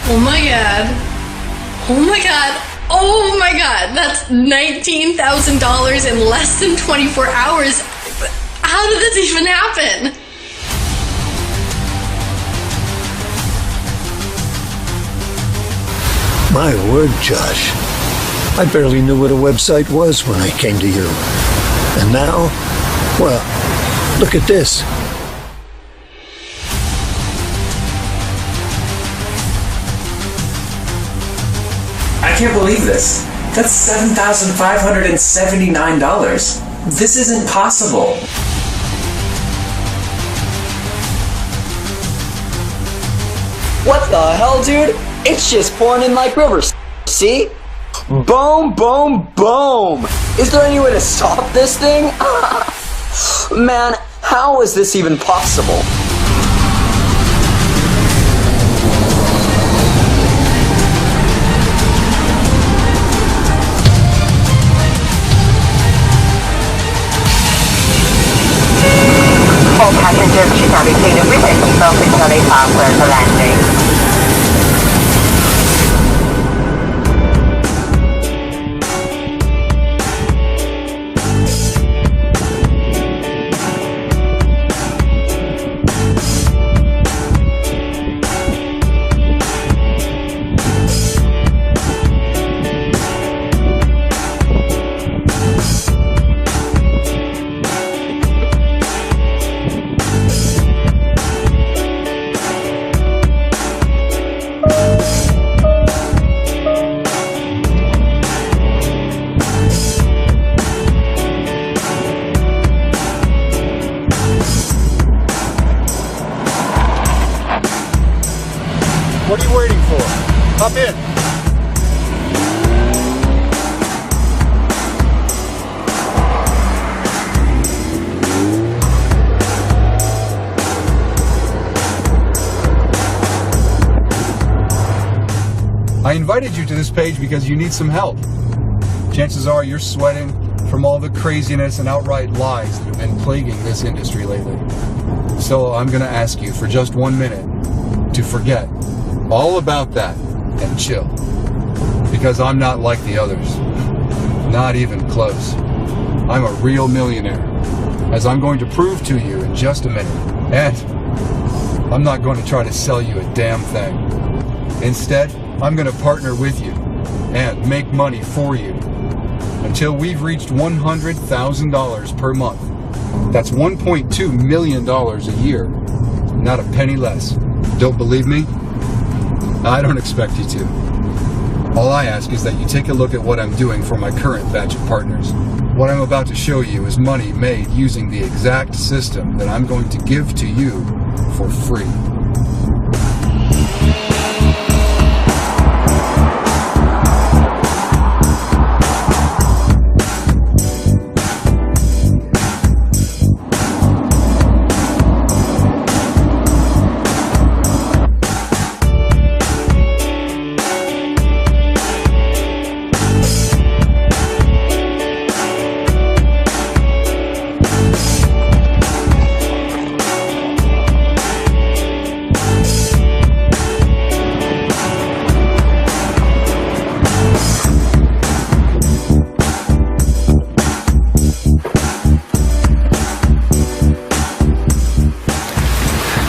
Oh my god. Oh my god. Oh my god. That's $19,000 in less than 24 hours. How did this even happen? My word, Josh. I barely knew what a website was when I came to you. And now, well, look at this. I can't believe this. That's $7,579. This isn't possible. What the hell, dude? It's just pouring in like rivers. See? Boom, boom, boom! Is there any way to stop this thing? Man, how is this even possible? All passengers should now be seated with their seatbelts until they pass clear for landing. What are you waiting for? Hop in. I invited you to this page because you need some help. Chances are you're sweating from all the craziness and outright lies that have been plaguing this industry lately. So I'm going to ask you for just 1 minute to forget all about that and chill, because I'm not like the others, not even close. I'm a real millionaire, as I'm going to prove to you in just a minute, and I'm not going to try to sell you a damn thing. Instead, I'm going to partner with you and make money for you until we've reached $100,000 per month. That's $1.2 million a year, not a penny less. Don't believe me? I don't expect you to. All I ask is that you take a look at what I'm doing for my current batch of partners. What I'm about to show you is money made using the exact system that I'm going to give to you for free.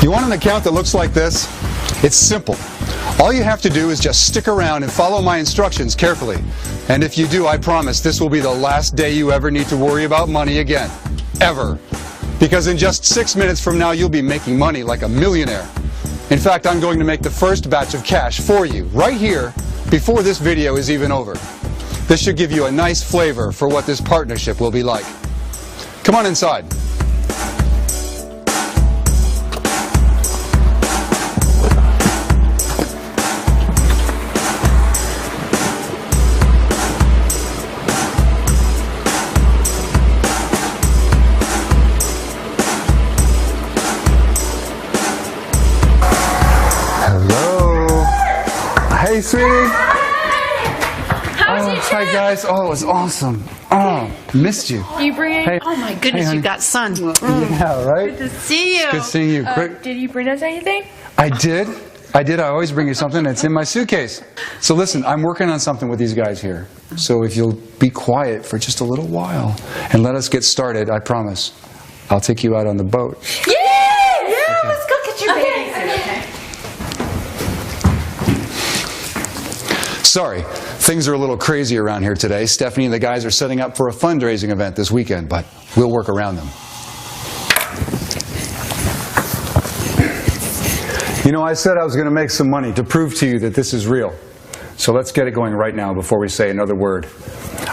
You want an account that looks like this? It's simple. All you have to do is just stick around and follow my instructions carefully. And if you do, I promise this will be the last day you ever need to worry about money again. Ever. Because in just 6 minutes from now, you'll be making money like a millionaire. In fact, I'm going to make the first batch of cash for you, right here, before this video is even over. This should give you a nice flavor for what this partnership will be like. Come on inside. Hey, sweetie. How was your trip? Hi, guys. Oh, it was awesome. Oh, missed you. You bring? Hey. Oh my goodness, Hey, you got sun. Yeah, right? Good to see you. Good seeing you. Quick. Did you bring us anything? I did. I did. I always bring you something. It's in my suitcase. So listen, I'm working on something with these guys here. So if you'll be quiet for just a little while and let us get started, I promise, I'll take you out on the boat. Yeah! Let's go get your baby. Okay. Sorry, things are a little crazy around here today. Stephanie and the guys are setting up for a fundraising event this weekend, but we'll work around them. You know, I said I was going to make some money to prove to you that this is real. So let's get it going right now before we say another word.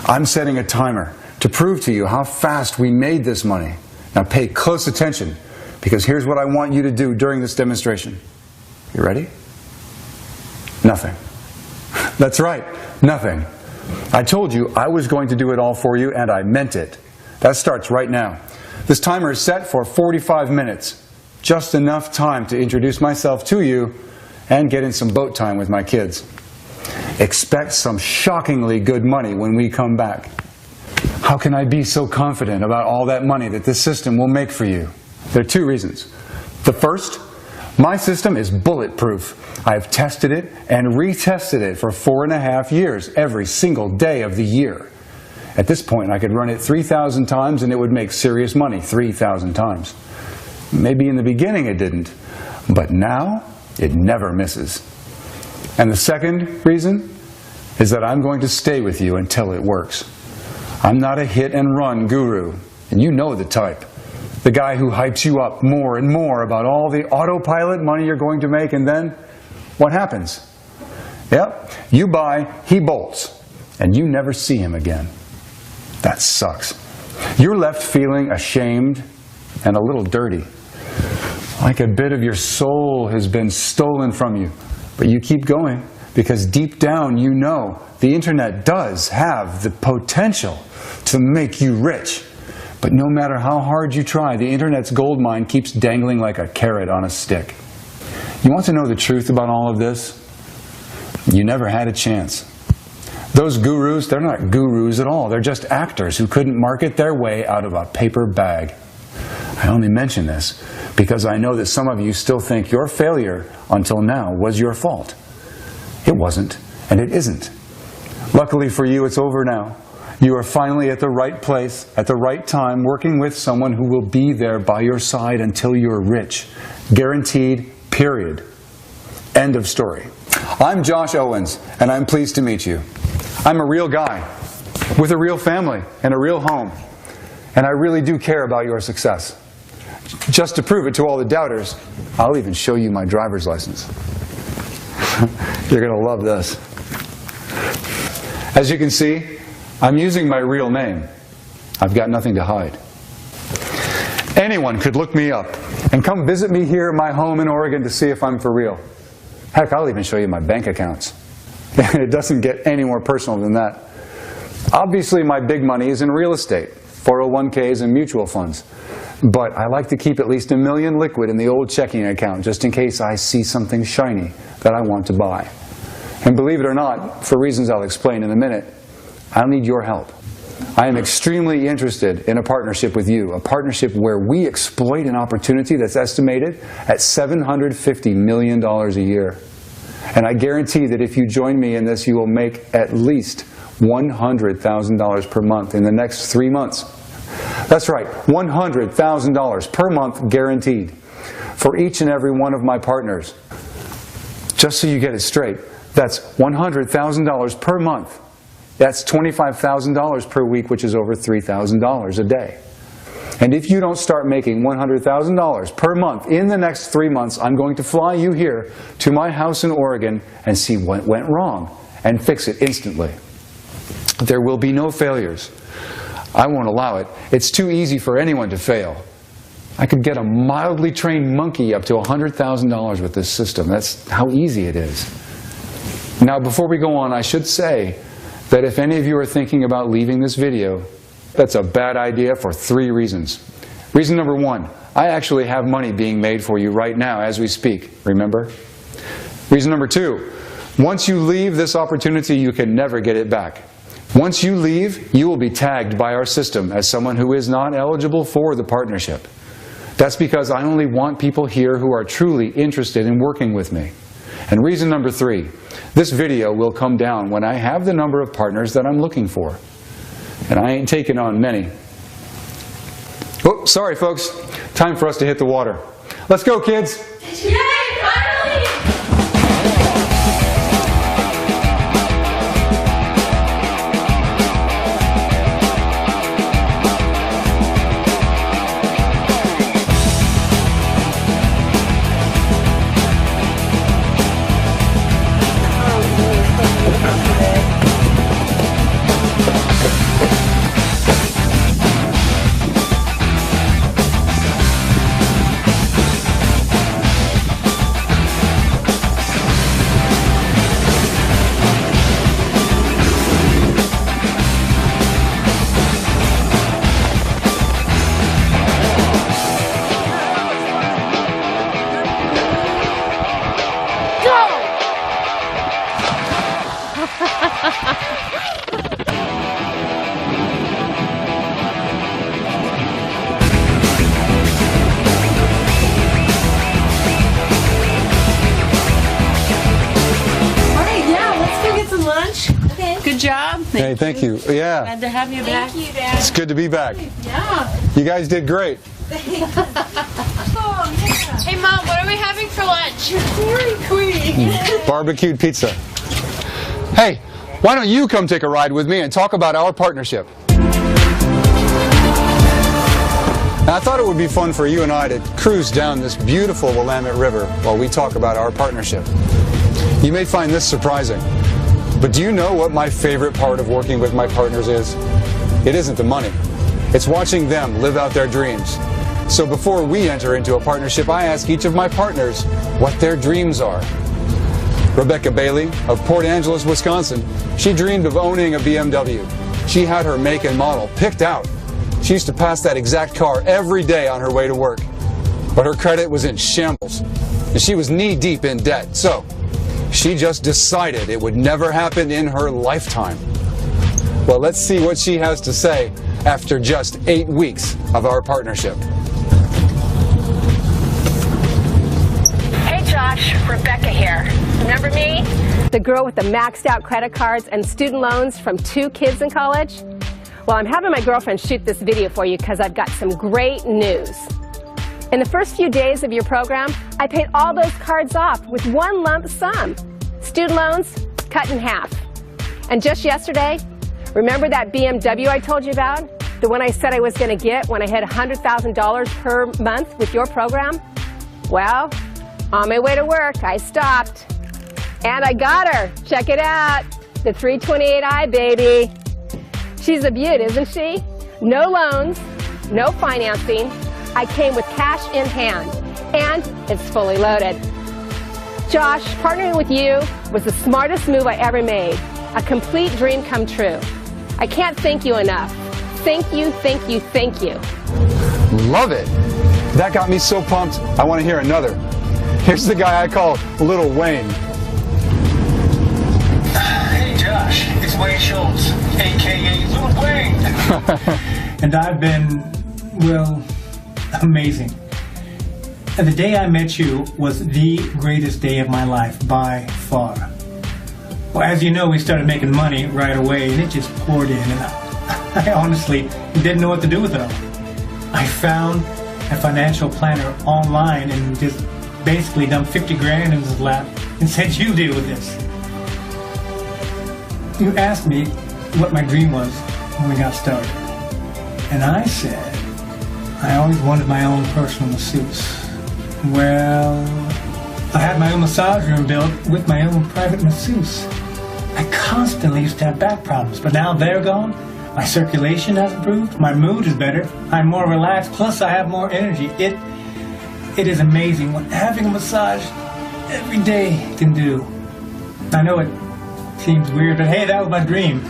I'm setting a timer to prove to you how fast we made this money. Now pay close attention, because here's what I want you to do during this demonstration. You ready? Nothing. That's right, nothing. I told you I was going to do it all for you, and I meant it. That starts right now. This timer is set for 45 minutes. Just enough time to introduce myself to you and get in some boat time with my kids. Expect some shockingly good money when we come back. How can I be so confident about all that money that this system will make for you? There are two reasons. The first, my system is bulletproof. I've tested it and retested it for 4.5 years, every single day of the year. At this point, I could run it 3,000 times and it would make serious money 3,000 times. Maybe in the beginning it didn't, but now it never misses. And the second reason is that I'm going to stay with you until it works. I'm not a hit-and-run guru, and you know the type. The guy who hypes you up more and more about all the autopilot money you're going to make, and then what happens? Yep, you buy, he bolts, and you never see him again. That sucks. You're left feeling ashamed and a little dirty. Like a bit of your soul has been stolen from you. But you keep going, because deep down you know the internet does have the potential to make you rich. But no matter how hard you try, the internet's gold mine keeps dangling like a carrot on a stick. You want to know the truth about all of this? You never had a chance. Those gurus, they're not gurus at all. They're just actors who couldn't market their way out of a paper bag. I only mention this because I know that some of you still think your failure until now was your fault. It wasn't, and it isn't. Luckily for you, it's over now. You are finally at the right place, at the right time, working with someone who will be there by your side until you're rich. Guaranteed, period. End of story. I'm Josh Owens, and I'm pleased to meet you. I'm a real guy, with a real family and a real home. And I really do care about your success. Just to prove it to all the doubters, I'll even show you my driver's license. You're going to love this. As you can see, I'm using my real name. I've got nothing to hide. Anyone could look me up and come visit me here at my home in Oregon to see if I'm for real. Heck, I'll even show you my bank accounts. It doesn't get any more personal than that. Obviously, my big money is in real estate, 401ks and mutual funds. But I like to keep at least $1 million liquid in the old checking account just in case I see something shiny that I want to buy. And believe it or not, for reasons I'll explain in a minute, I'll need your help. I am extremely interested in a partnership with you, a partnership where we exploit an opportunity that's estimated at $750 million a year. And I guarantee that if you join me in this, you will make at least $100,000 per month in the next 3 months. That's right, $100,000 per month guaranteed for each and every one of my partners. Just so you get it straight, that's $100,000 per month. That's $25,000 per week, which is over $3,000 a day. And if you don't start making $100,000 per month in the next 3 months, I'm going to fly you here to my house in Oregon and see what went wrong and fix it instantly. There will be no failures. I won't allow it. It's too easy for anyone to fail. I could get a mildly trained monkey up to $100,000 with this system. That's how easy it is. Now, before we go on, I should say that if any of you are thinking about leaving this video, that's a bad idea for 3 reasons. Reason number 1, I actually have money being made for you right now as we speak, remember? Reason number 2, once you leave this opportunity, you can never get it back. Once you leave, you will be tagged by our system as someone who is not eligible for the partnership. That's because I only want people here who are truly interested in working with me. And reason number 3, this video will come down when I have the number of partners that I'm looking for. And I ain't taking on many. Oh, sorry folks, time for us to hit the water. Let's go, kids! Yay, finally! Good job. Hey, thank you. Yeah. Glad to have you back. Thank you, Dad. It's good to be back. Yeah. You guys did great. Hey, Mom, what are we having for lunch? Dairy Queen. Barbecued pizza. Hey, why don't you come take a ride with me and talk about our partnership? Now, I thought it would be fun for you and I to cruise down this beautiful Willamette River while we talk about our partnership. You may find this surprising, but do you know what my favorite part of working with my partners is? It isn't the money. It's watching them live out their dreams. So before we enter into a partnership, I ask each of my partners what their dreams are. Rebecca Bailey of Port Angeles, Wisconsin, she dreamed of owning a BMW. She had her make and model picked out. She used to pass that exact car every day on her way to work. But her credit was in shambles, and she was knee-deep in debt. So she just decided it would never happen in her lifetime. Well, let's see what she has to say after just 8 weeks of our partnership. Hey Josh, Rebecca here. Remember me? The girl with the maxed out credit cards and student loans from 2 kids in college? Well, I'm having my girlfriend shoot this video for you because I've got some great news. In the first few days of your program, I paid all those cards off with one lump sum. Student loans cut in half. And just yesterday, remember that BMW I told you about? The one I said I was going to get when I hit $100,000 per month with your program? Well, on my way to work, I stopped. And I got her. Check it out. The 328i, baby. She's a beaut, isn't she? No loans, no financing. I came with cash in hand, and it's fully loaded. Josh, partnering with you was the smartest move I ever made. A complete dream come true. I can't thank you enough. Thank you, thank you, thank you. Love it. That got me so pumped, I want to hear another. Here's the guy I call Little Wayne. Hey Josh, it's Wayne Schultz, a.k.a. Little Wayne. And I've been, well, amazing. And the day I met you was the greatest day of my life, by far. Well, as you know, we started making money right away, and it just poured in, and I honestly didn't know what to do with it all. I found a financial planner online and just basically dumped 50 grand in his lap and said, you deal with this. You asked me what my dream was when we got started. And I said, I always wanted my own personal masseuse. Well, I had my own massage room built with my own private masseuse. I constantly used to have back problems, but now they're gone. My circulation has improved, my mood is better, I'm more relaxed, plus I have more energy. It is amazing what having a massage every day can do. I know it seems weird, but hey, that was my dream.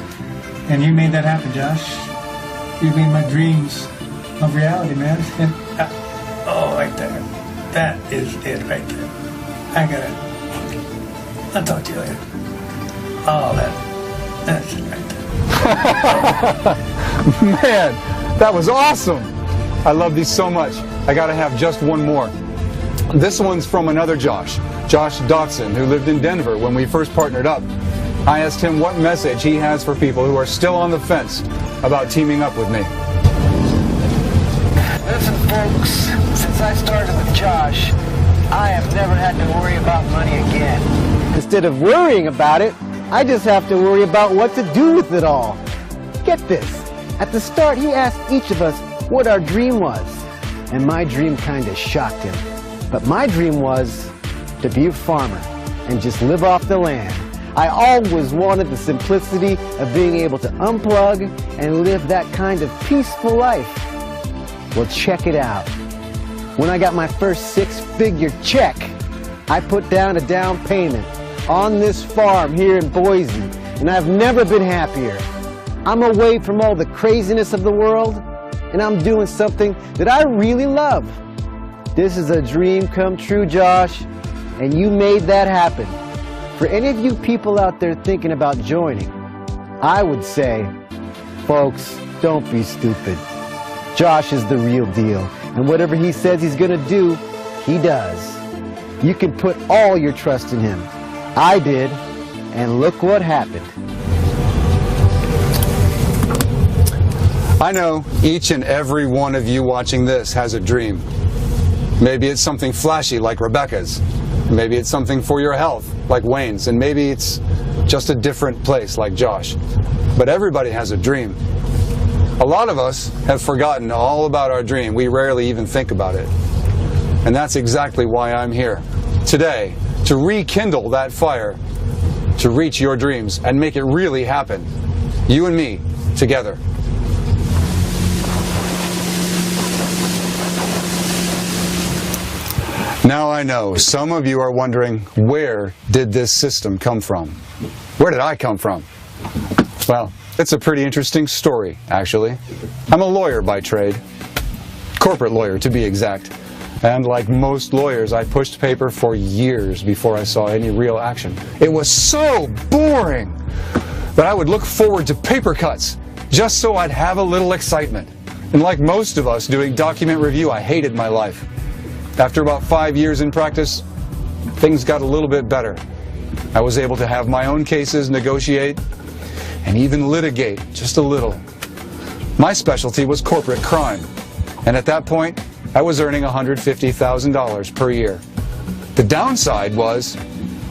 And you made that happen, Josh. You made my dreams a reality, man. And, oh, right there. That is it right there. I got it. I'll talk to you later. Oh, that's it right there. Man, that was awesome. I love these so much. I gotta have just one more. This one's from another Josh, Josh Dotson, who lived in Denver when we first partnered up. I asked him what message he has for people who are still on the fence about teaming up with me. Listen, folks, since I started with Josh, I have never had to worry about money again. Instead of worrying about it, I just have to worry about what to do with it all. Get this. At the start, he asked each of us what our dream was. And my dream kind of shocked him. But my dream was to be a farmer and just live off the land. I always wanted the simplicity of being able to unplug and live that kind of peaceful life. Well, check it out. When I got my first six-figure check, I put down a down payment on this farm here in Boise, and I've never been happier. I'm away from all the craziness of the world, and I'm doing something that I really love. This is a dream come true, Josh, and you made that happen. For any of you people out there thinking about joining, I would say, folks, don't be stupid. Josh is the real deal, and whatever he says he's going to do, he does. You can put all your trust in him. I did, and look what happened. I know each and every one of you watching this has a dream. Maybe it's something flashy like Rebecca's. Maybe it's something for your health like Wayne's. And maybe it's just a different place like Josh. But everybody has a dream. A lot of us have forgotten all about our dream. We rarely even think about it. And that's exactly why I'm here today, to rekindle that fire, to reach your dreams and make it really happen. You and me together. Now I know some of you are wondering, where did this system come from? Where did I come from? Well, it's a pretty interesting story, actually. I'm a lawyer by trade. Corporate lawyer, to be exact. And like most lawyers, I pushed paper for years before I saw any real action. It was so boring that I would look forward to paper cuts just so I'd have a little excitement. And like most of us doing document review, I hated my life. After about 5 years in practice, things got a little bit better. I was able to have my own cases, negotiate, and even litigate just a little. My specialty was corporate crime, and at that point, I was earning $150,000 per year. The downside was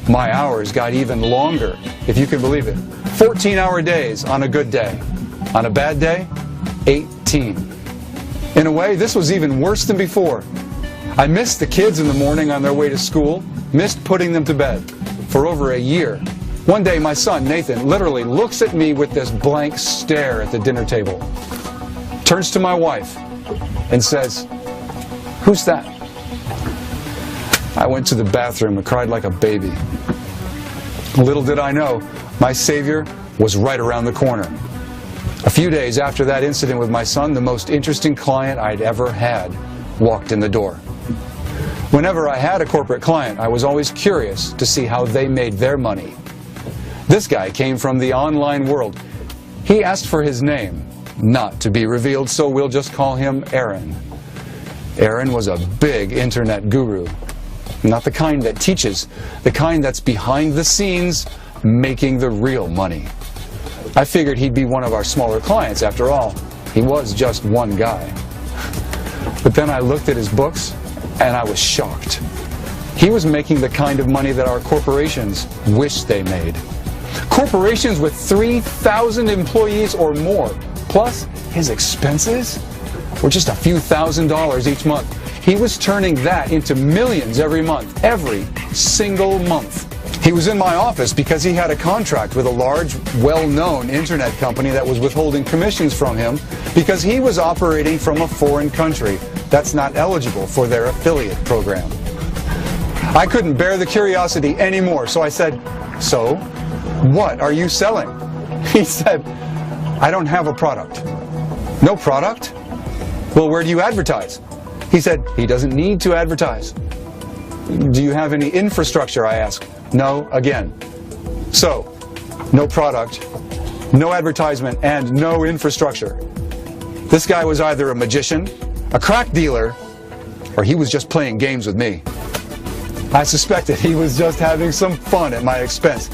my hours got even longer, if you can believe it. 14-hour days on a good day. On a bad day, 18. In a way, this was even worse than before. I missed the kids in the morning on their way to school, missed putting them to bed for over a year. One day, my son, Nathan, literally looks at me with this blank stare at the dinner table, turns to my wife, and says, "Who's that?" I went to the bathroom and cried like a baby. Little did I know, my savior was right around the corner. A few days after that incident with my son, the most interesting client I'd ever had walked in the door. Whenever I had a corporate client, I was always curious to see how they made their money. This guy came from the online world. He asked for his name, not to be revealed, so we'll just call him Aaron. Aaron was a big internet guru. Not the kind that teaches, the kind that's behind the scenes, making the real money. I figured he'd be one of our smaller clients after all. He was just one guy. But then I looked at his books, and I was shocked. He was making the kind of money that our corporations wish they made. Corporations with 3,000 employees or more, plus his expenses were just a few $1,000s each month. He was turning that into millions every month, every single month. He was in my office because he had a contract with a large, well-known internet company that was withholding commissions from him because he was operating from a foreign country that's not eligible for their affiliate program. I couldn't bear the curiosity anymore, so I said, "So, what are you selling?" He said, "I don't have a product." "No product? Well, where do you advertise?" He said, he doesn't need to advertise. "Do you have any infrastructure?" I asked. "No," again. So, no product, no advertisement, and no infrastructure. This guy was either a magician, a crack dealer, or he was just playing games with me. I suspected he was just having some fun at my expense,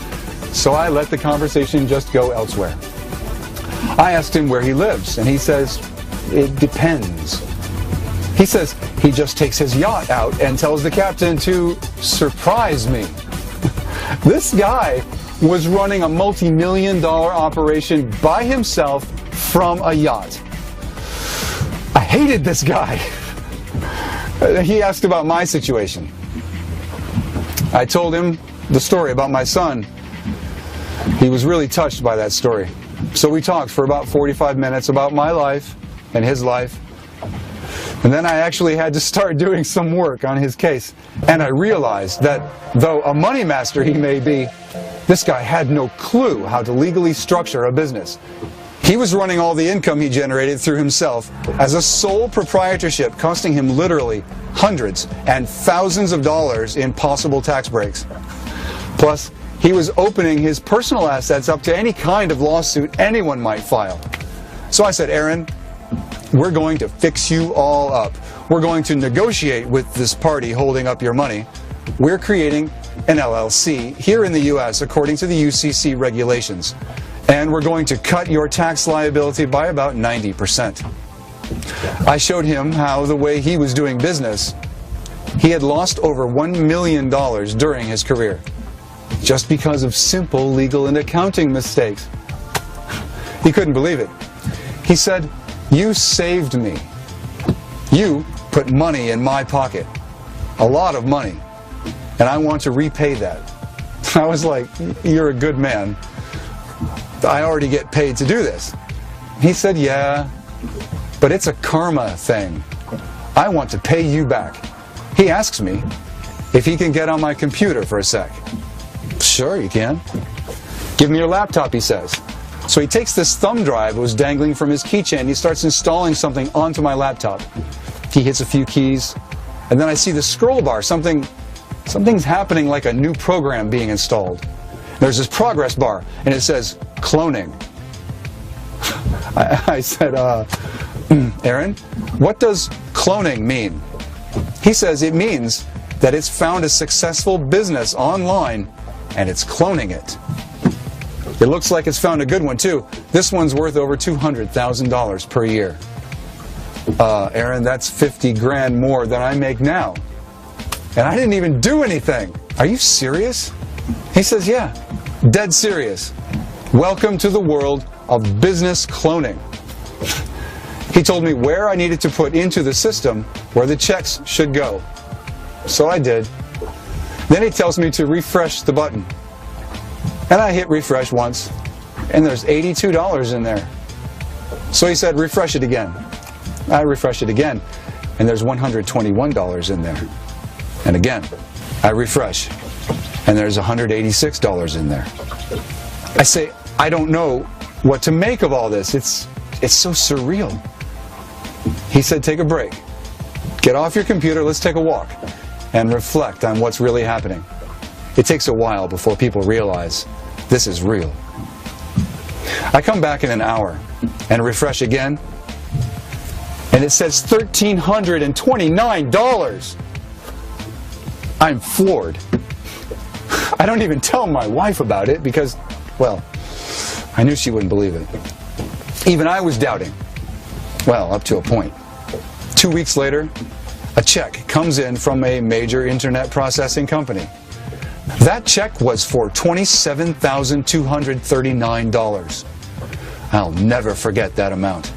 so I let the conversation just go elsewhere. I asked him where he lives, and he says, it depends. He says he just takes his yacht out and tells the captain to surprise me. This guy was running a multi-million-dollar operation by himself from a yacht. I hated this guy. He asked about my situation. I told him the story about my son. He was really touched by that story. So we talked for about 45 minutes about my life and his life. And then I actually had to start doing some work on his case. And I realized that though a money master he may be, this guy had no clue how to legally structure a business. He was running all the income he generated through himself as a sole proprietorship, costing him literally hundreds and thousands of dollars in possible tax breaks. Plus, he was opening his personal assets up to any kind of lawsuit anyone might file. So I said, Aaron, we're going to fix you all up. We're going to negotiate with this party holding up your money. We're creating an LLC here in the U.S. according to the UCC regulations. And we're going to cut your tax liability by about 90%. I showed him how the way he was doing business, he had lost over $1 million during his career, just because of simple legal and accounting mistakes. He couldn't believe it. He said, you saved me. You put money in my pocket, a lot of money, and I want to repay that. I was like, you're a good man. I already get paid to do this. He said, yeah, but it's a karma thing. I want to pay you back. He asks me if he can get on my computer for a sec. Sure, you can. Give me your laptop, he says. So he takes this thumb drive that was dangling from his keychain. He starts installing something onto my laptop. He hits a few keys, and then I see the scroll bar. Something's happening, like a new program being installed. There's this progress bar, and it says cloning. I said, Aaron, what does cloning mean? He says it means that it's found a successful business online, and it's cloning it. It looks like it's found a good one, too. This one's worth over $200,000 per year. Aaron, that's 50 grand more than I make now. And I didn't even do anything. Are you serious? He says, yeah, dead serious. Welcome to the world of business cloning. He told me where I needed to put into the system where the checks should go. So I did. Then he tells me to refresh the button. And I hit refresh once, and there's $82 in there. So he said, refresh it again. I refresh it again, and there's $121 in there. And again, I refresh, and there's $186 in there. I say, I don't know what to make of all this. It's so surreal. He said, take a break. Get off your computer, let's take a walk, and reflect on what's really happening. It takes a while before people realize this is real. I come back in an hour and refresh again, and it says $1,329. I'm floored. I don't even tell my wife about it because, well, I knew she wouldn't believe it. Even I was doubting. Well, up to a point. 2 weeks later, a check comes in from a major internet processing company. That check was for $27,239. I'll never forget that amount.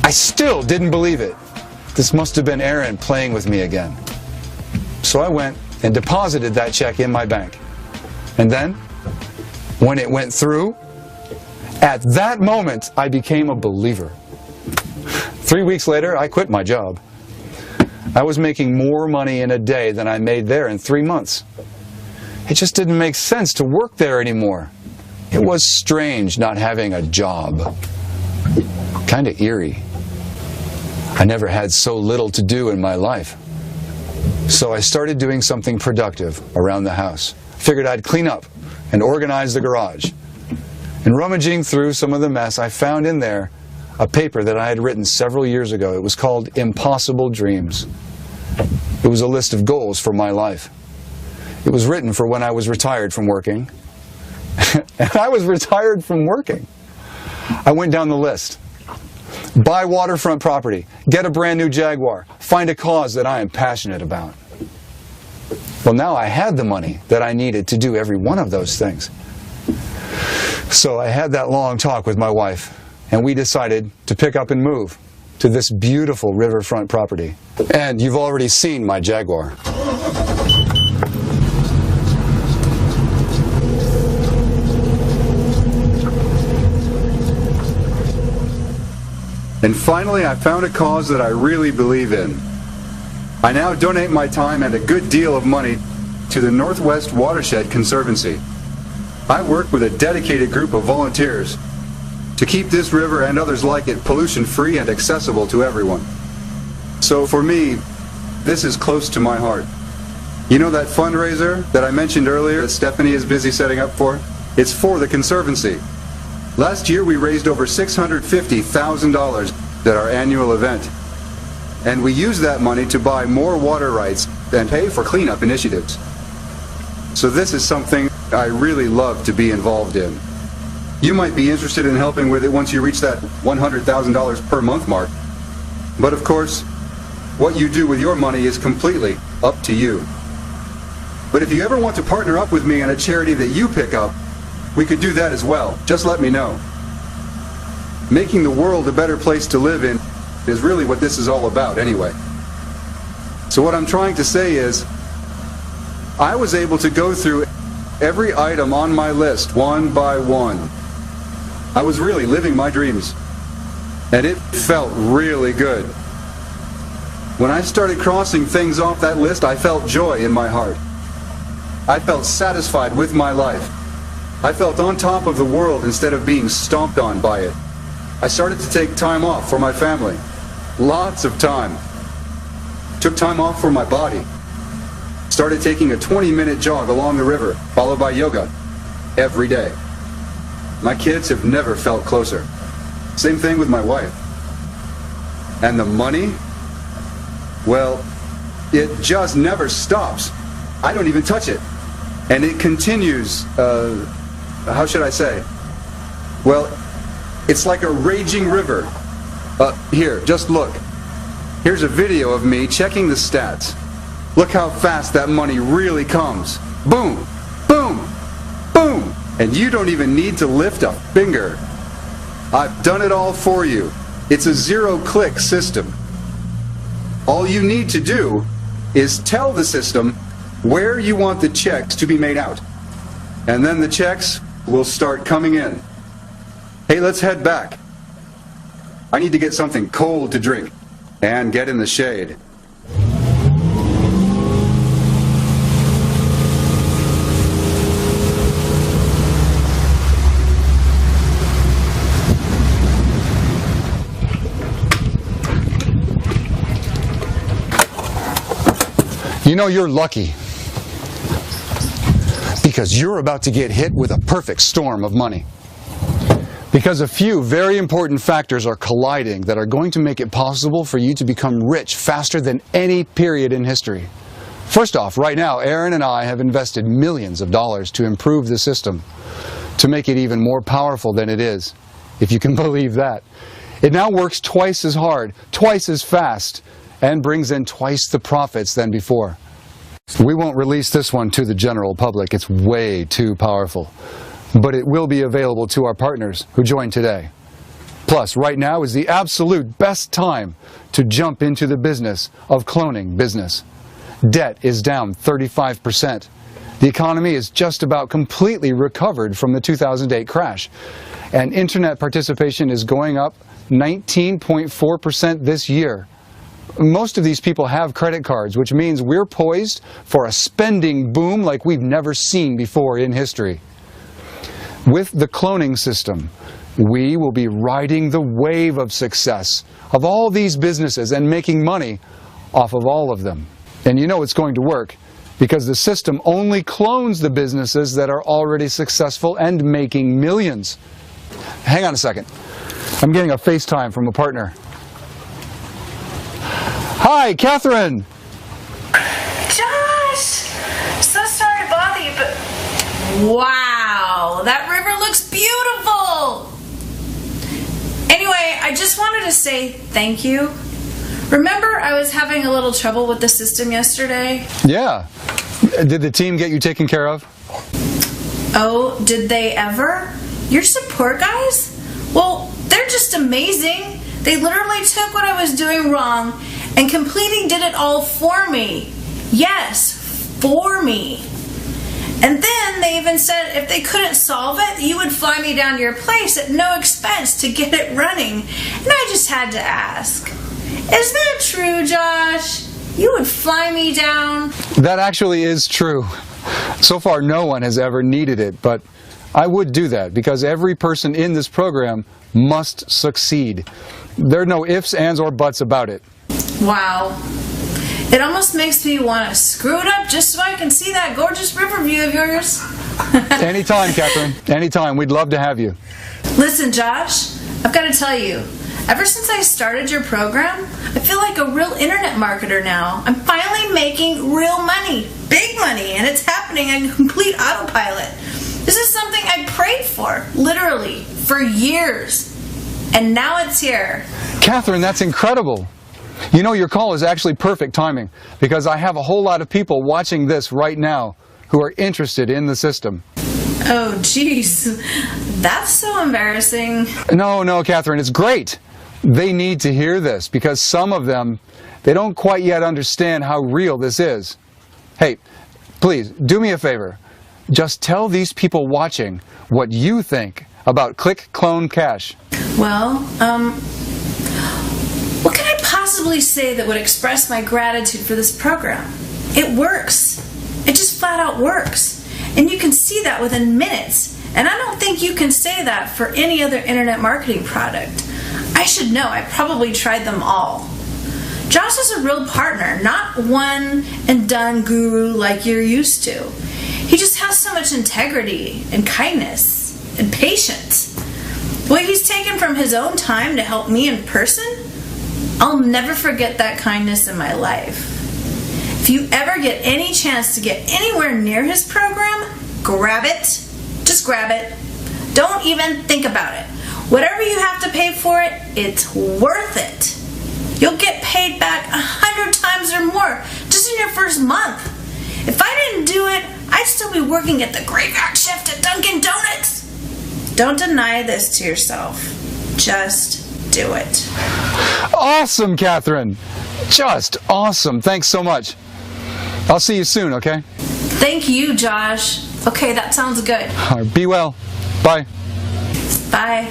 I still didn't believe it. This must have been Aaron playing with me again. So I went and deposited that check in my bank. And then, when it went through, at that moment, I became a believer. 3 weeks later, I quit my job. I was making more money in a day than I made there in 3 months. It just didn't make sense to work there anymore. It was strange not having a job. Kind of eerie. I never had so little to do in my life. So I started doing something productive around the house. Figured I'd clean up and organize the garage. And rummaging through some of the mess, I found in there a paper that I had written several years ago. It was called Impossible Dreams. It was a list of goals for my life. It was written for when I was retired from working. And I was retired from working. I went down the list. Buy waterfront property, get a brand new Jaguar, find a cause that I am passionate about. Well, now I had the money that I needed to do every one of those things. So I had that long talk with my wife, and we decided to pick up and move to this beautiful riverfront property. And you've already seen my Jaguar. And finally, I found a cause that I really believe in. I now donate my time and a good deal of money to the Northwest Watershed Conservancy. I work with a dedicated group of volunteers to keep this river and others like it pollution-free and accessible to everyone. So for me, this is close to my heart. You know that fundraiser that I mentioned earlier that Stephanie is busy setting up for? It's for the Conservancy. Last year we raised over $650,000 at our annual event. And we used that money to buy more water rights and pay for cleanup initiatives. So this is something I really love to be involved in. You might be interested in helping with it once you reach that $100,000 per month mark. But of course, what you do with your money is completely up to you. But if you ever want to partner up with me on a charity that you pick up, we could do that as well. Just let me know. Making the world a better place to live in is really what this is all about anyway. So what I'm trying to say is, I was able to go through every item on my list one by one. I was really living my dreams. And it felt really good. When I started crossing things off that list, I felt joy in my heart. I felt satisfied with my life. I felt on top of the world instead of being stomped on by it. I started to take time off for my family. Lots of time. Took time off for my body. Started taking a 20-minute jog along the river, followed by yoga, every day. My kids have never felt closer. Same thing with my wife. And the money? Well, it just never stops. I don't even touch it. And it continues, how should I say? Well, it's like a raging river. Here, just look. Here's a video of me checking the stats. Look how fast that money really comes. Boom, boom, boom. And you don't even need to lift a finger. I've done it all for you. It's a zero-click system. All you need to do is tell the system where you want the checks to be made out. And then the checks will start coming in. Hey, let's head back. I need to get something cold to drink and get in the shade. You know, you're lucky because you're about to get hit with a perfect storm of money. Because a few very important factors are colliding that are going to make it possible for you to become rich faster than any period in history. First off, right now, Aaron and I have invested millions of dollars to improve the system, to make it even more powerful than it is, if you can believe that. It now works twice as hard, twice as fast, and brings in twice the profits than before. We won't release this one to the general public. It's way too powerful. But it will be available to our partners who join today. Plus, right now is the absolute best time to jump into the business of cloning business. Debt is down 35%. The economy is just about completely recovered from the 2008 crash. And internet participation is going up 19.4% this year. Most of these people have credit cards, which means we're poised for a spending boom like we've never seen before in history. With the cloning system, we will be riding the wave of success of all these businesses and making money off of all of them. And you know it's going to work because the system only clones the businesses that are already successful and making millions. Hang on a second. I'm getting a FaceTime from a partner. Hi, Catherine! Josh! So sorry Wow, that river looks beautiful. Anyway, I just wanted to say thank you. Remember I was having a little trouble with the system yesterday? Yeah. Did the team get you taken care of? Oh, did they ever? Your support guys? Well, they're just amazing. They literally took what I was doing wrong and completely did it all for me. Yes, for me. And then they even said if they couldn't solve it, you would fly me down to your place at no expense to get it running. And I just had to ask, is that true, Josh? You would fly me down? That actually is true. So far, no one has ever needed it, but I would do that because every person in this program must succeed. There are no ifs, ands, or buts about it. Wow. It almost makes me want to screw it up just so I can see that gorgeous river view of yours. Anytime, Catherine. Anytime. We'd love to have you. Listen, Josh, I've got to tell you, ever since I started your program, I feel like a real internet marketer now. I'm finally making real money, big money, and it's happening in complete autopilot. This is something I prayed for, literally, for years. And now it's here. Catherine, that's incredible. You know, your call is actually perfect timing because I have a whole lot of people watching this right now who are interested in the system. Oh, jeez. That's so embarrassing. No, Catherine, it's great. They need to hear this because some of them, they don't quite yet understand how real this is. Hey, please, do me a favor. Just tell these people watching what you think about Click Clone Cash. Well, what can I possibly say that would express my gratitude for this program? It works. It just flat out works. And you can see that within minutes. And I don't think you can say that for any other internet marketing product. I should know. I probably tried them all. Josh is a real partner, not one and done guru like you're used to. He just has so much integrity and kindness and patience. The way he's taken from his own time to help me in person, I'll never forget that kindness in my life. If you ever get any chance to get anywhere near his program, grab it. Just grab it. Don't even think about it. Whatever you have to pay for it, it's worth it. You'll get paid back 100 times or more just in your first month. If I didn't do it, I'd still be working at the graveyard shift at Dunkin' Donuts. Don't deny this to yourself. Just do it. Awesome, Catherine. Just awesome. Thanks so much. I'll see you soon, okay? Thank you, Josh. Okay, that sounds good. All right, be well. Bye. Bye.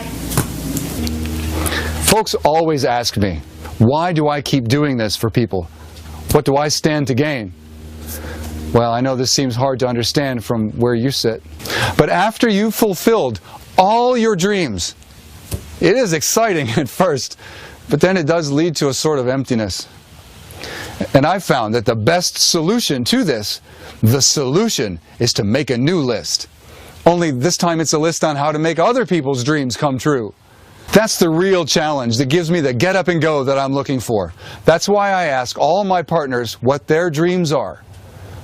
Folks always ask me, why do I keep doing this for people? What do I stand to gain? Well, I know this seems hard to understand from where you sit. But after you've fulfilled all your dreams, it is exciting at first, but then it does lead to a sort of emptiness. And I've found that the best solution to this, the solution is to make a new list. Only this time it's a list on how to make other people's dreams come true. That's the real challenge that gives me the get up and go that I'm looking for. That's why I ask all my partners what their dreams are,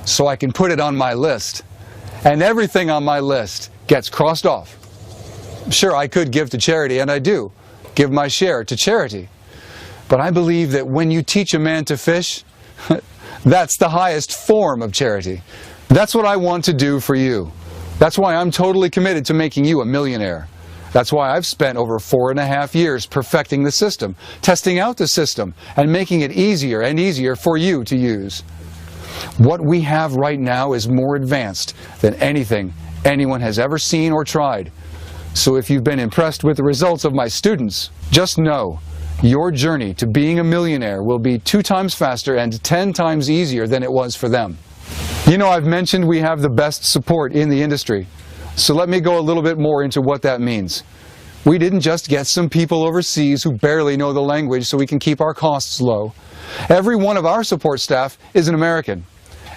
so I can put it on my list. And everything on my list gets crossed off. Sure, I could give to charity, and I do. Give my share to charity. But I believe that when you teach a man to fish, that's the highest form of charity. That's what I want to do for you. That's why I'm totally committed to making you a millionaire. That's why I've spent over 4.5 years perfecting the system, testing out the system, and making it easier and easier for you to use. What we have right now is more advanced than anything anyone has ever seen or tried. So if you've been impressed with the results of my students, just know your journey to being a millionaire will be 2 times faster and 10 times easier than it was for them. You know, I've mentioned we have the best support in the industry. So let me go a little bit more into what that means. We didn't just get some people overseas who barely know the language so we can keep our costs low. Every one of our support staff is an American.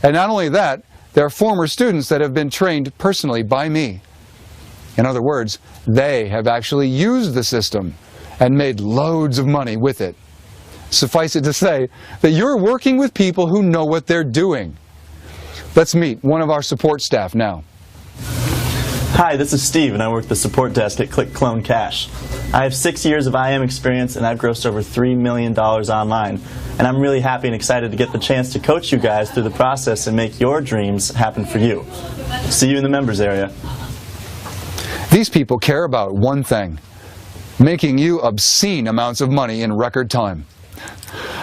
And not only that, they're former students that have been trained personally by me. In other words, they have actually used the system and made loads of money with it. Suffice it to say that you're working with people who know what they're doing. Let's meet one of our support staff now. Hi, this is Steve, and I work the support desk at Click Clone Cash. I have 6 years of IM experience, and I've grossed over $3 million online. And I'm really happy and excited to get the chance to coach you guys through the process and make your dreams happen for you. See you in the members area. These people care about one thing: making you obscene amounts of money in record time.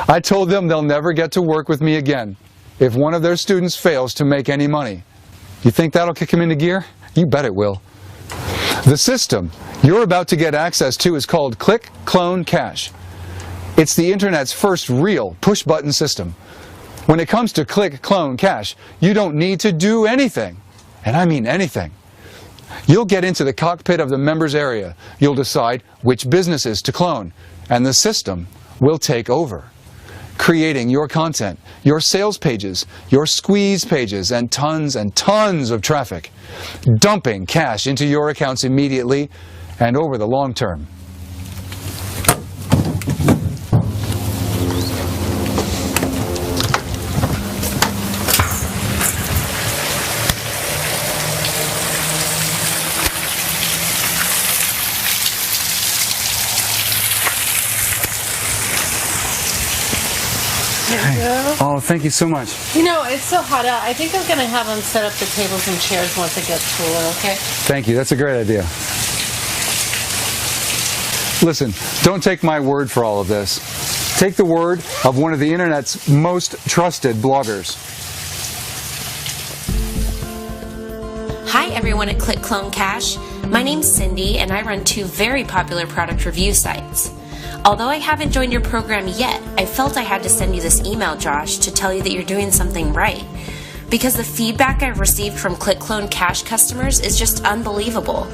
I told them they'll never get to work with me again if one of their students fails to make any money. You think that'll kick them into gear? You bet it will. The system you're about to get access to is called Click Clone Cash. It's the internet's first real push-button system. When it comes to Click Clone Cash, you don't need to do anything. And I mean anything. You'll get into the cockpit of the members area. You'll decide which businesses to clone, and the system will take over, creating your content, your sales pages, your squeeze pages, and tons of traffic, dumping cash into your accounts immediately and over the long term. Oh, thank you so much. You know, it's so hot out. I think I'm going to have them set up the tables and chairs once it gets cooler, okay? Thank you. That's a great idea. Listen, don't take my word for all of this. Take the word of one of the internet's most trusted bloggers. Hi everyone at Click Clone Cash. My name's Cindy and I run 2 very popular product review sites. Although I haven't joined your program yet, I felt I had to send you this email, Josh, to tell you that you're doing something right. Because the feedback I've received from Click Clone Cash customers is just unbelievable.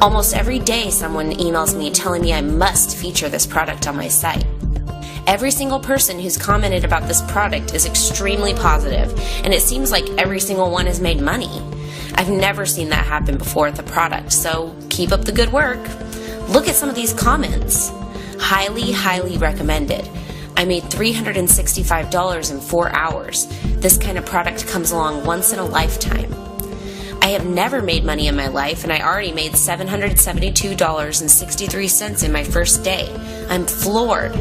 Almost every day someone emails me telling me I must feature this product on my site. Every single person who's commented about this product is extremely positive, and it seems like every single one has made money. I've never seen that happen before with a product, so keep up the good work. Look at some of these comments. Highly recommended. I made $365 in 4 hours. This kind of product comes along once in a lifetime. I have never made money in my life, and I already made $772.63 in my first day. I'm floored.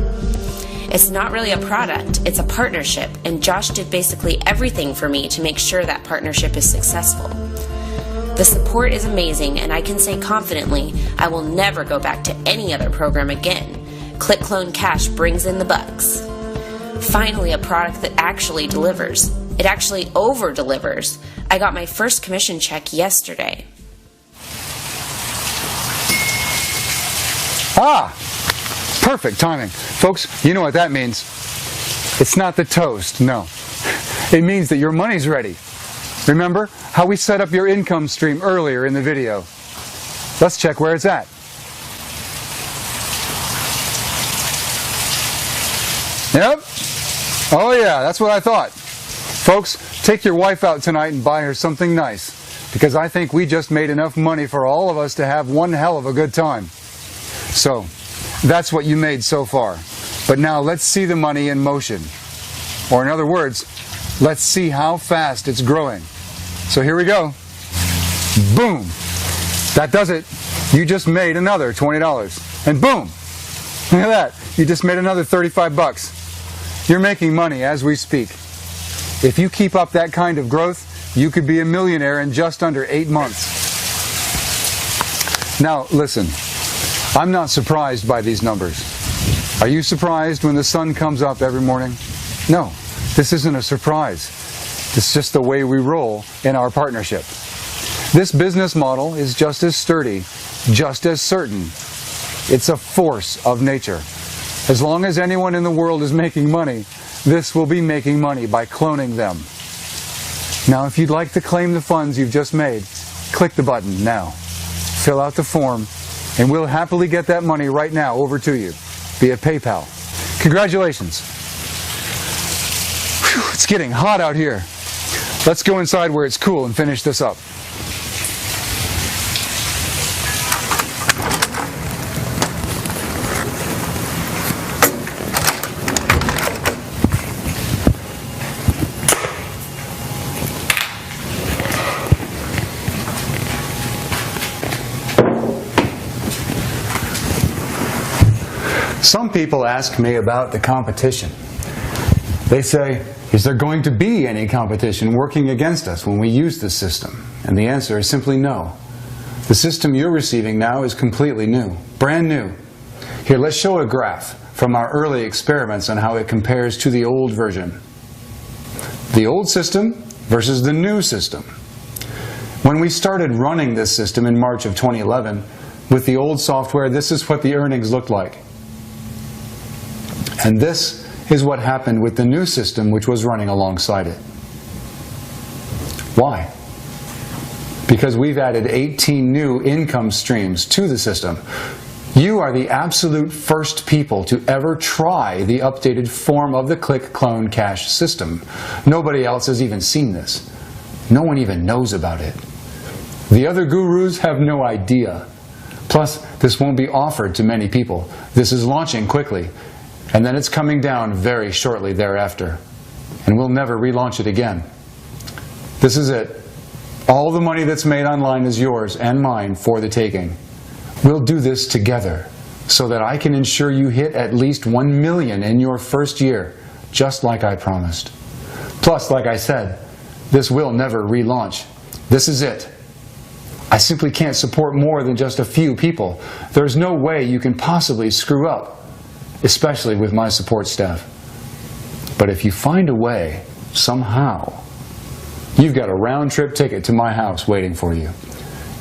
It's not really a product, it's a partnership, and Josh did basically everything for me to make sure that partnership is successful. The support is amazing, and I can say confidently I will never go back to any other program again. Click Clone Cash brings in the bucks. Finally, a product that actually delivers. It actually over-delivers. I got my first commission check yesterday. Ah! Perfect timing. Folks, you know what that means. It's not the toast, no. It means that your money's ready. Remember how we set up your income stream earlier in the video? Let's check where it's at. Yep. Oh yeah, that's what I thought. Folks, take your wife out tonight and buy her something nice, because I think we just made enough money for all of us to have one hell of a good time. So, that's what you made so far. But now let's see the money in motion. Or in other words, let's see how fast it's growing. So here we go. Boom. That does it. You just made another $20. And boom. Look at that. You just made another 35 bucks. You're making money as we speak. If you keep up that kind of growth, you could be a millionaire in just under 8 months. Now, listen. I'm not surprised by these numbers. Are you surprised when the sun comes up every morning? No, this isn't a surprise. It's just the way we roll in our partnership. This business model is just as sturdy, just as certain. It's a force of nature. As long as anyone in the world is making money, this will be making money by cloning them. Now, if you'd like to claim the funds you've just made, click the button now. Fill out the form, and we'll happily get that money right now over to you via PayPal. Congratulations. Whew, it's getting hot out here. Let's go inside where it's cool and finish this up. Some people ask me about the competition. They say, is there going to be any competition working against us when we use this system? And the answer is simply no. The system you're receiving now is completely new, brand new. Here, let's show a graph from our early experiments on how it compares to the old version. The old system versus the new system. When we started running this system in March of 2011, with the old software, this is what the earnings looked like. And this is what happened with the new system which was running alongside it. Why? Because we've added 18 new income streams to the system. You are the absolute first people to ever try the updated form of the click, clone, cache system. Nobody else has even seen this. No one even knows about it. The other gurus have no idea. Plus, this won't be offered to many people. This is launching quickly, and then it's coming down very shortly thereafter. And we'll never relaunch it again. This is it. All the money that's made online is yours and mine for the taking. We'll do this together so that I can ensure you hit at least 1 million in your first year, just like I promised. Plus, like I said, this will never relaunch. This is it. I simply can't support more than just a few people. There's no way you can possibly screw up, especially with my support staff. But if you find a way, somehow, you've got a round-trip ticket to my house waiting for you.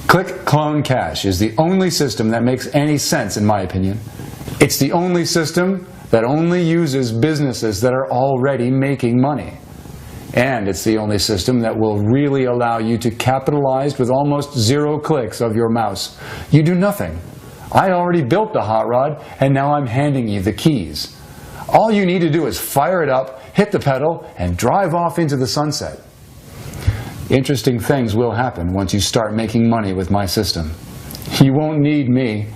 Click, clone, cache is the only system that makes any sense, in my opinion. It's the only system that only uses businesses that are already making money. And it's the only system that will really allow you to capitalize with almost 0 clicks of your mouse. You do nothing. I already built the hot rod, and now I'm handing you the keys. All you need to do is fire it up, hit the pedal, and drive off into the sunset. Interesting things will happen once you start making money with my system. You won't need me.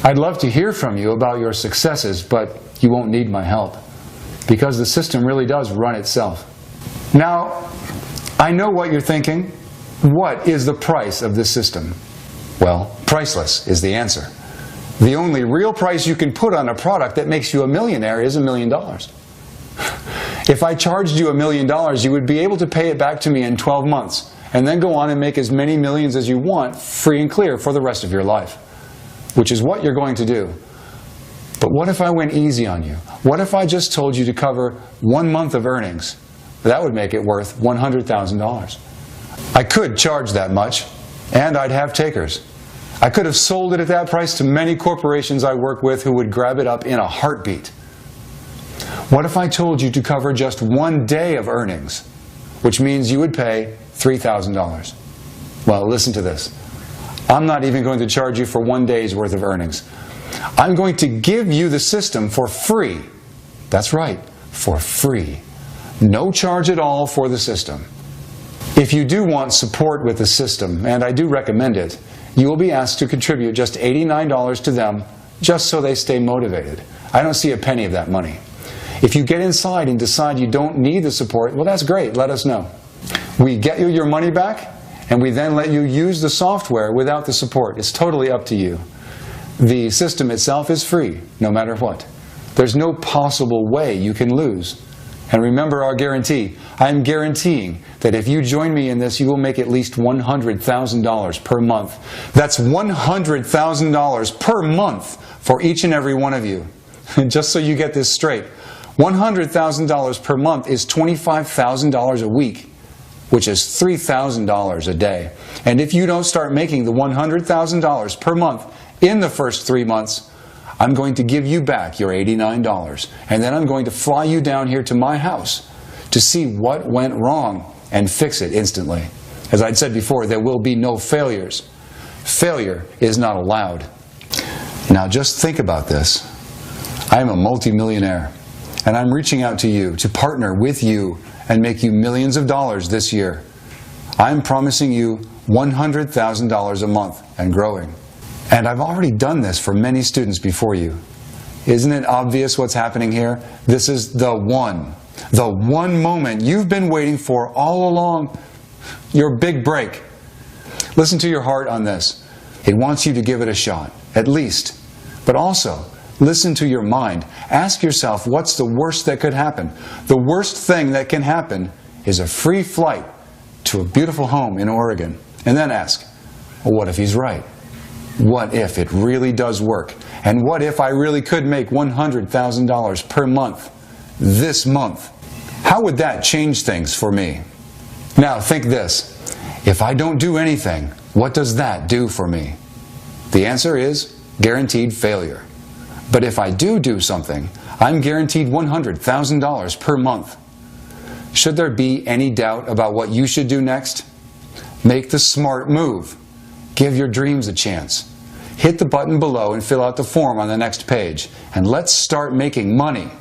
I'd love to hear from you about your successes, but you won't need my help, because the system really does run itself. Now, I know what you're thinking. What is the price of this system? Well, priceless is the answer. The only real price you can put on a product that makes you a millionaire is $1 million. If I charged you $1 million, you would be able to pay it back to me in 12 months, and then go on and make as many millions as you want, free and clear, for the rest of your life, which is what you're going to do. But what if I went easy on you? What if I just told you to cover 1 month of earnings? That would make it worth $100,000. I could charge that much, and I'd have takers. I could have sold it at that price to many corporations I work with who would grab it up in a heartbeat. What if I told you to cover just 1 day of earnings, which means you would pay $3,000? Well, listen to this. I'm not even going to charge you for 1 day's worth of earnings. I'm going to give you the system for free. That's right, for free. No charge at all for the system. If you do want support with the system, and I do recommend it, you will be asked to contribute just $89 to them, just so they stay motivated. I don't see a penny of that money. If you get inside and decide you don't need the support, well, that's great. Let us know. We get you your money back, and we then let you use the software without the support. It's totally up to you. The system itself is free, no matter what. There's no possible way you can lose. And remember our guarantee. I'm guaranteeing that if you join me in this, you will make at least $100,000 per month. That's $100,000 per month for each and every one of you. Just so you get this straight. $100,000 per month is $25,000 a week, which is $3,000 a day. And if you don't start making the $100,000 per month in the first 3 months, I'm going to give you back your $89. And then I'm going to fly you down here to my house to see what went wrong and fix it instantly. As I'd said before, there will be no failures. Failure is not allowed. Now just think about this. I am a multimillionaire, and I'm reaching out to you to partner with you and make you millions of dollars this year. I'm promising you $100,000 a month and growing. And I've already done this for many students before you. Isn't it obvious what's happening here? This is the one moment you've been waiting for all along. Your big break. Listen to your heart on this. It wants you to give it a shot, at least. But also, Listen to your mind. Ask yourself, what's the worst that could happen? The worst thing that can happen is a free flight to a beautiful home in Oregon. And then ask, well, what if he's right? What if it really does work? And what if I really could make $100,000 per month this month? How would that change things for me? Now think this. If I don't do anything, what does that do for me? The answer is guaranteed failure. But if I do something, I'm guaranteed $100,000 per month. Should there be any doubt about what you should do next? Make the smart move. Give your dreams a chance. Hit the button below and fill out the form on the next page. And let's start making money.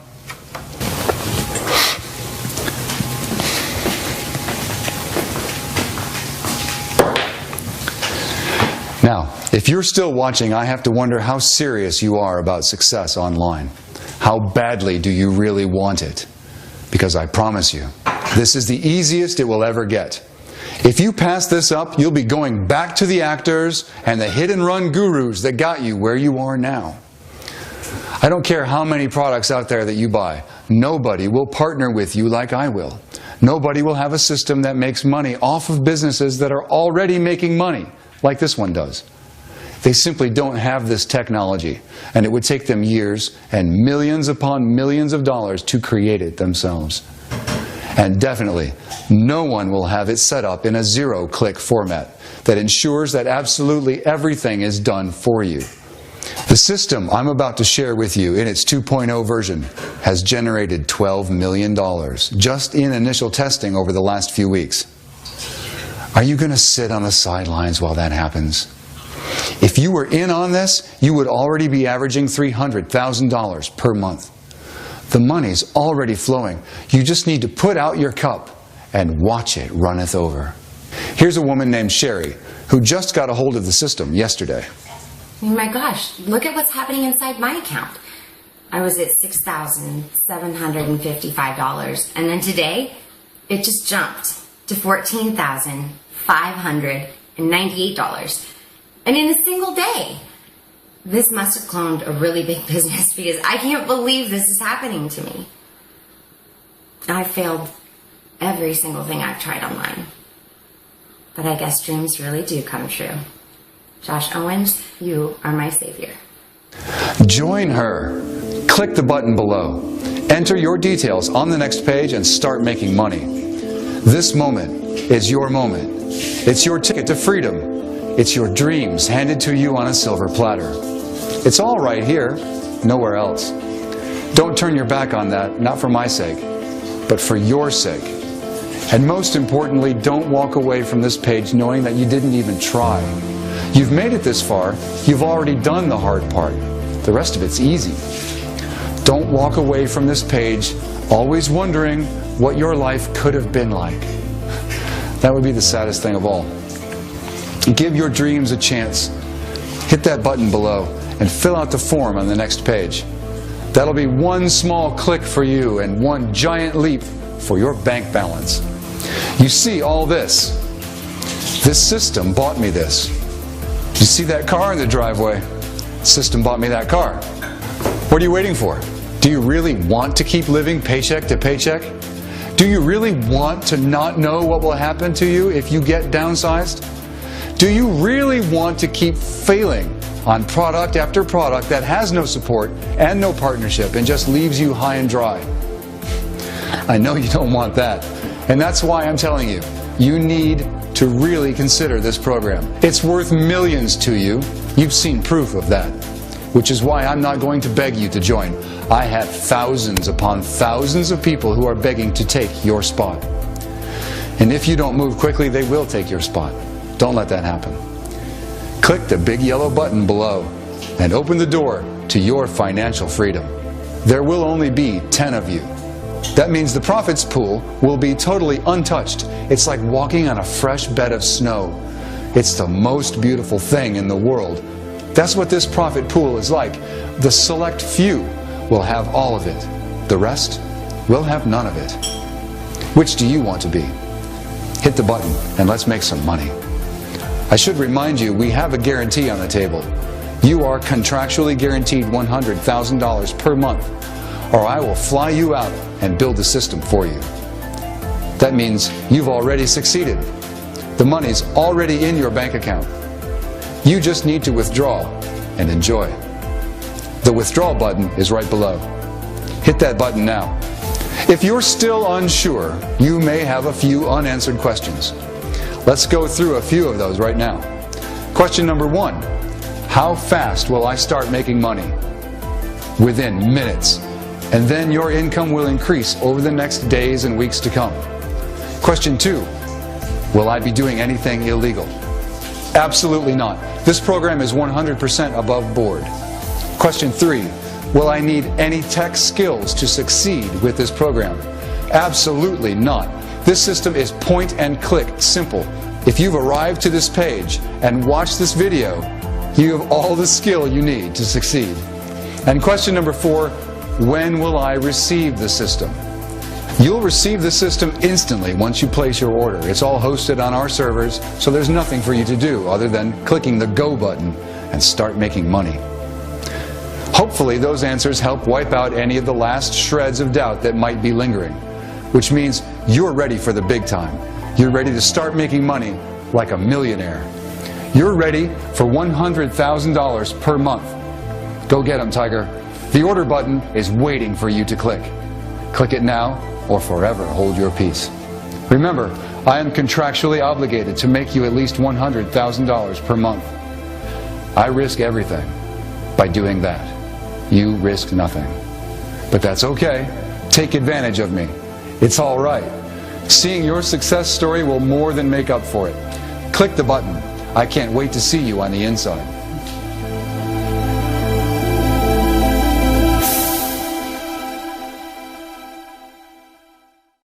Now, if you're still watching, I have to wonder how serious you are about success online. How badly do you really want it? Because I promise you, this is the easiest it will ever get. If you pass this up, you'll be going back to the actors and the hit-and-run gurus that got you where you are now. I don't care how many products out there that you buy. Nobody will partner with you like I will. Nobody will have a system that makes money off of businesses that are already making money, like this one does. They simply don't have this technology, and it would take them years and millions upon millions of dollars to create it themselves. And definitely, no one will have it set up in a zero-click format that ensures that absolutely everything is done for you. The system I'm about to share with you in its 2.0 version has generated $12 million just in initial testing over the last few weeks. Are you going to sit on the sidelines while that happens? If you were in on this, you would already be averaging $300,000 per month. The money's already flowing. You just need to put out your cup and watch it runneth over. Here's a woman named Sherry who just got a hold of the system yesterday. Oh my gosh, look at what's happening inside my account. I was at $6,755, and then today it just jumped to $14,598. And in a single day. This must have cloned a really big business because I can't believe this is happening to me. I failed every single thing I've tried online. But I guess dreams really do come true. Josh Owens, you are my savior. Join her. Click the button below. Enter your details on the next page and start making money. This moment is your moment. It's your ticket to freedom. It's your dreams handed to you on a silver platter. It's all right here, nowhere else. Don't turn your back on that, not for my sake, but for your sake. And most importantly, don't walk away from this page knowing that you didn't even try. You've made it this far, you've already done the hard part. The rest of it's easy. Don't walk away from this page always wondering what your life could have been like. That would be the saddest thing of all. Give your dreams a chance. Hit that button below and fill out the form on the next page. That'll be one small click for you and one giant leap for your bank balance. You see all this. This system bought me this. You see that car in the driveway? The system bought me that car. What are you waiting for? Do you really want to keep living paycheck to paycheck? Do you really want to not know what will happen to you if you get downsized? Do you really want to keep failing on product after product that has no support and no partnership and just leaves you high and dry? I know you don't want that. And that's why I'm telling you, you need to really consider this program. It's worth millions to you. You've seen proof of that. Which is why I'm not going to beg you to join. I have thousands upon thousands of people who are begging to take your spot. And if you don't move quickly, they will take your spot. Don't let that happen. Click the big yellow button below and open the door to your financial freedom. There will only be 10 of you. That means the profits pool will be totally untouched. It's like walking on a fresh bed of snow. It's the most beautiful thing in the world. That's what this profit pool is like. The select few will have all of it. The rest will have none of it. Which do you want to be? Hit the button and let's make some money. I should remind you, we have a guarantee on the table. You are contractually guaranteed $100,000 per month, or I will fly you out and build the system for you. That means you've already succeeded. The money's already in your bank account. You just need to withdraw and enjoy. The withdrawal button is right below. Hit that button now. If you're still unsure, you may have a few unanswered questions. Let's go through a few of those right now. Question number 1. How fast will I start making money? Within minutes. And then your income will increase over the next days and weeks to come. Question 2. Will I be doing anything illegal? Absolutely not. This program is 100% above board. Question 3. Will I need any tech skills to succeed with this program? Absolutely not. This system is point and click simple. If you've arrived to this page and watched this video, you have all the skill you need to succeed. And question number 4, when will I receive the system? You'll receive the system instantly once you place your order. It's all hosted on our servers, so there's nothing for you to do other than clicking the Go button and start making money. Hopefully those answers help wipe out any of the last shreds of doubt that might be lingering, which means you're ready for the big time. You're ready to start making money like a millionaire. You're ready for $100,000 per month. Go get them, Tiger. The order button is waiting for you to click. Click it now or forever hold your peace. Remember, I am contractually obligated to make you at least $100,000 per month. I risk everything by doing that. You risk nothing. But that's okay. Take advantage of me. It's all right. Seeing your success story will more than make up for it. Click the button. I can't wait to see you on the inside.